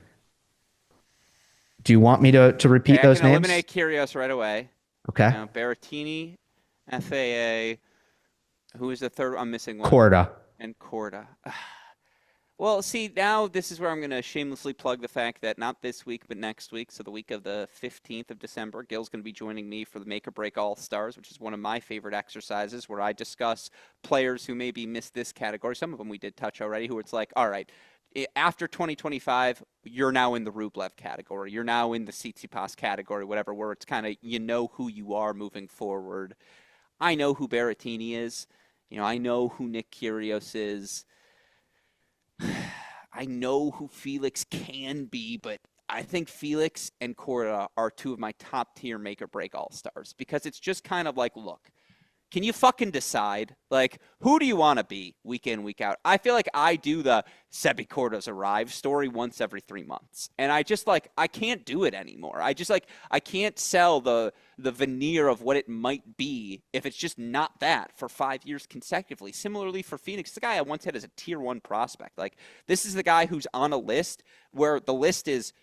Do you want me to repeat those names?
I can eliminate Kyrgios right away.
Okay.
Berrettini, FAA. Who is the third? I'm missing one.
Korda.
And Korda. Well, see, now this is where I'm going to shamelessly plug the fact that not this week, but next week, so the week of the 15th of December, Gil's going to be joining me for the Make or Break All-Stars, which is one of my favorite exercises where I discuss players who maybe missed this category. Some of them we did touch already, who it's like, all right, after 2025, you're now in the Rublev category. You're now in the Tsitsipas category, whatever, where it's kind of, you know who you are moving forward. I know who Berrettini is. I know who Nick Kyrgios is. I know who Felix can be, but I think Felix and Korda are two of my top-tier make-or-break all-stars because it's just kind of like, look, can you fucking decide? Like, who do you want to be week in, week out? I feel like I do the Sebi Korda's arrive story once every 3 months. And I just, I can't do it anymore. I can't sell the veneer of what it might be if it's just not that for 5 years consecutively. Similarly for Phoenix, the guy I once had as a tier 1 prospect. This is the guy who's on a list where the list is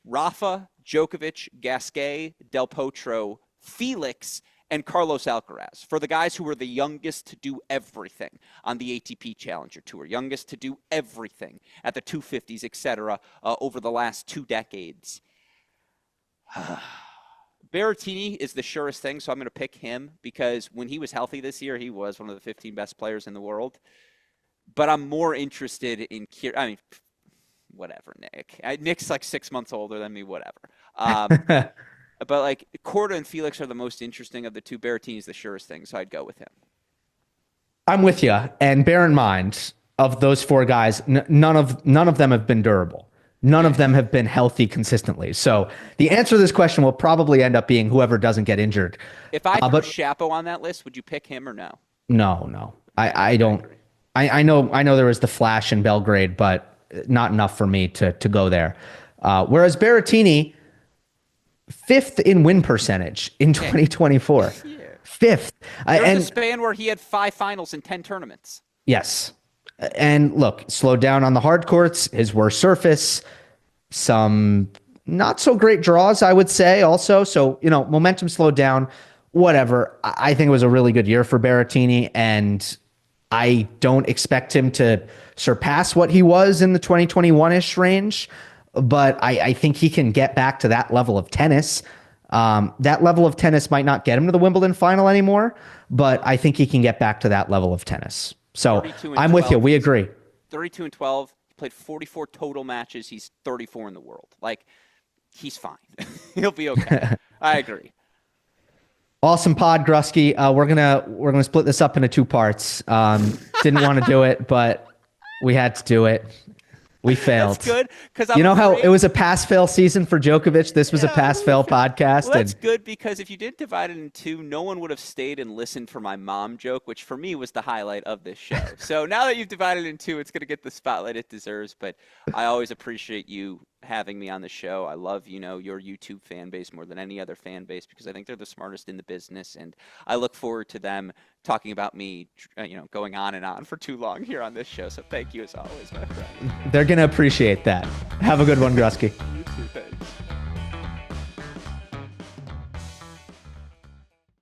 Rafa, Djokovic, Gasquet, Del Potro, Felix, and Carlos Alcaraz, for the guys who were the youngest to do everything on the ATP Challenger Tour, youngest to do everything at the 250s, etc., over the last 2 decades. Berrettini is the surest thing, so I'm going to pick him because when he was healthy this year, he was one of the 15 best players in the world. But I'm more interested in whatever, Nick. Nick's 6 months older than me, whatever. But Korda and Felix are the most interesting of the two. Berrettini's the surest thing, so I'd go with him.
I'm with you, and bear in mind, of those 4 guys, none of them have been durable. None of them have been healthy consistently. So the answer to this question will probably end up being whoever doesn't get injured.
If I put Shapo on that list, would you pick him or no?
No. I don't. I know there was the flash in Belgrade, but not enough for me to go there. Whereas Berrettini, 5th in win percentage in 2024. Yeah. 5th.
There was a span where he had 5 finals in 10 tournaments.
Yes. And look, slowed down on the hard courts, his worst surface, some not so great draws, I would say also. So, momentum slowed down, whatever. I think it was a really good year for Berrettini, and I don't expect him to surpass what he was in the 2021-ish range. But I think he can get back to that level of tennis. That level of tennis might not get him to the Wimbledon final anymore, but I think he can get back to that level of tennis. So I'm with you. We agree.
32-12. He played 44 total matches. He's 34 in the world. He's fine. He'll be okay. I agree.
Awesome pod, Grusky. We're gonna split this up into 2 parts. Didn't want to do it, but we had to do it. We failed.
That's good because
how it was a pass-fail season for Djokovic. This was a pass-fail podcast.
Well, that's good because if you did divide it in 2, no one would have stayed and listened for my mom joke, which for me was the highlight of this show. So now that you've divided it in 2, it's going to get the spotlight it deserves. But I always appreciate you having me on the show. I love, your YouTube fan base more than any other fan base because I think they're the smartest in the business, and I look forward to them talking about me, going on and on for too long here on this show. So thank you as always, my friend.
They're going to appreciate that. Have a good one, Grusky.
You too, thanks.